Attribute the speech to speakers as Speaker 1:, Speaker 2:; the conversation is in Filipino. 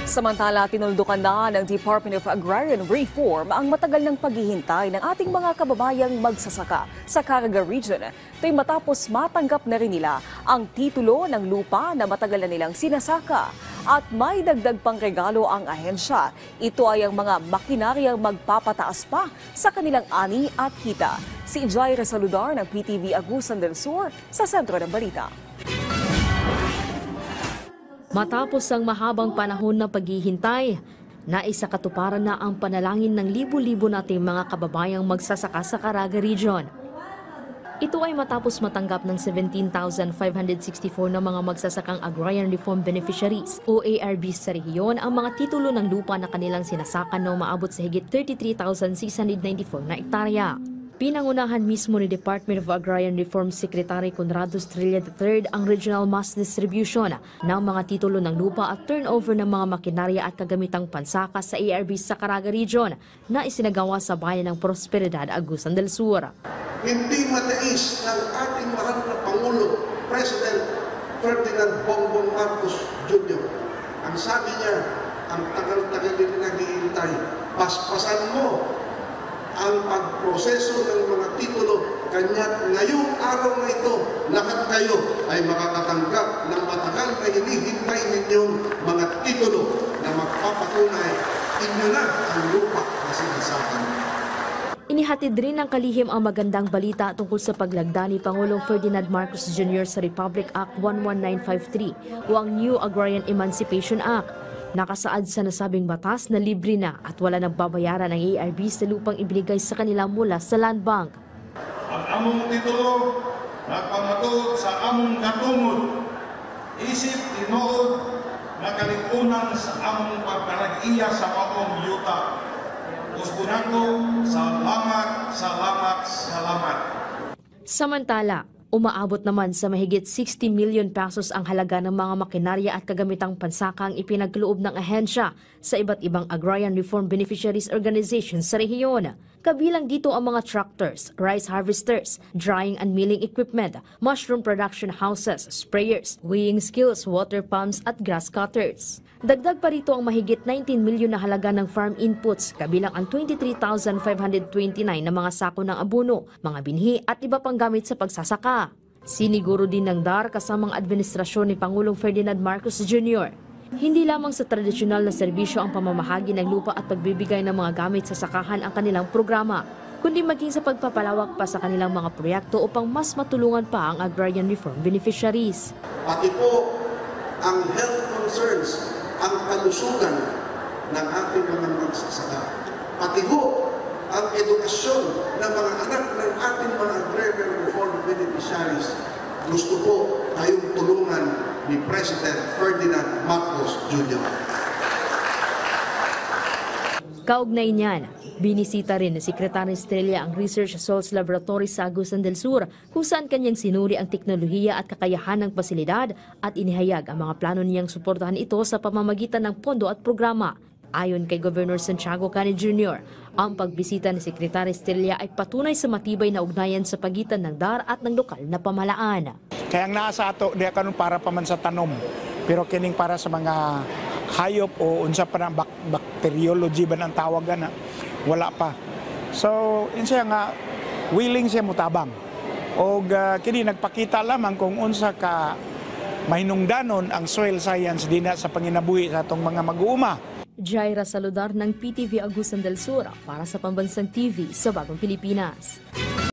Speaker 1: Samantala, tinuldukan na ng Department of Agrarian Reform ang matagal ng paghihintay ng ating mga kababayang magsasaka sa Caraga Region. Ito'y matapos matanggap na rin nila ang titulo ng lupa na matagal na nilang sinasaka. At may dagdag pang regalo ang ahensya. Ito ay ang mga makinaryang magpapataas pa sa kanilang ani at kita. Si Jaira Saludar ng PTV Agusan del Sur sa sentro ng balita.
Speaker 2: Matapos ang mahabang panahon ng paghihintay, naisakatuparan na ang panalangin ng libo-libo nating mga kababayang magsasaka sa Caraga Region. Ito ay matapos matanggap ng 17,564 na mga magsasakang Agrarian Reform Beneficiaries o ARBs sa rehiyon ang mga titulo ng lupa na kanilang sinasakan na umaabot sa higit 33,694 na ektarya. Pinangunahan mismo ni Department of Agrarian Reform Secretary Conrado Estrella III ang regional mass distribution ng mga titulo ng lupa at turnover ng mga makinarya at kagamitang pansaka sa ARB sa Caraga Region na isinagawa sa bayan ng Prosperidad, Agusan del Sur.
Speaker 3: Hindi matais ng ating mahal na Pangulo, President Ferdinand Bongbong Marcos Jr. Ang sabi niya, ang tagal-tagal din naghihintay, paspasan mo ang pagproseso ng mga titulo, kanya't ngayong araw na ito, lahat kayo ay makakatanggap ng matagal na hinihintay ninyong mga titulo na magpapatunay inyo na ang lupa na sinasakan.
Speaker 2: Inihatid rin ng kalihim ang magandang balita tungkol sa paglagda ni Pangulong Ferdinand Marcos Jr. sa Republic Act 11953 o ang New Agrarian Emancipation Act. Nakasaad sa nasabing batas na libre na at wala nang babayaran ng ARB sa lupang ibinigay sa kanila mula sa Land Bank.
Speaker 4: Ang among titulo nagpamatuod sa among katungod, isip tinuod na kalikunan sa among pagpanag-iya sa maong yuta. Usbunan ko, salamat, salamat, salamat.
Speaker 2: Samantala, umaabot naman sa mahigit 60 million pesos ang halaga ng mga makinarya at kagamitang pansaka ang ipinagkaloob ng ahensya sa iba't ibang Agrarian Reform Beneficiaries Organizations sa rehiyon. Kabilang dito ang mga tractors, rice harvesters, drying and milling equipment, mushroom production houses, sprayers, weighing skills, water pumps at grass cutters. Dagdag pa rito ang mahigit 19 milyon na halaga ng farm inputs, kabilang ang 23,529 na mga sako ng abono, mga binhi at iba pang gamit sa pagsasaka. Siniguro din ng DAR kasamang administrasyon ni Pangulong Ferdinand Marcos Jr. Hindi lamang sa tradisyonal na serbisyo ang pamamahagi ng lupa at pagbibigay ng mga gamit sa sakahan ang kanilang programa, kundi maging sa pagpapalawak pa sa kanilang mga proyekto upang mas matulungan pa ang Agrarian Reform Beneficiaries.
Speaker 3: Pati po ang health concerns, ang kalusugan ng ating mga magsasaka. Pati ho ang edukasyon ng mga anak ng ating mga Agrarian Reform Beneficiaries. Gusto po tayong tulungan ni President Ferdinand Marcos Jr.
Speaker 2: Kaugnay niyan, binisita rin ni Secretary Estrella ang Research Salts Laboratory sa Agusan del Sur kung saan kanyang sinuri ang teknolohiya at kakayahan ng pasilidad at inihayag ang mga plano niyang suportahan ito sa pamamagitan ng pondo at programa. Ayon kay Governor Santiago Cani Jr., ang pagbisita ni Secretary Estrella ay patunay sa matibay na ugnayan sa pagitan ng DAR at ng lokal na pamahalaan.
Speaker 5: Kaya ang nasa ato, di karon para pa man sa tanom, pero kining para sa mga hayop o unsa pa na bacteriology ba ang tawagan na wala pa. So, insa nga willing siya mutabang. O kini nagpakita lamang kung unsa ka mahinungdanon ang soil science dinha sa panginabuhi sa atong mga mag-uuma.
Speaker 2: Jaira Saludar ng PTV Agusan del Sur para sa Pambansang TV sa Bagong Pilipinas.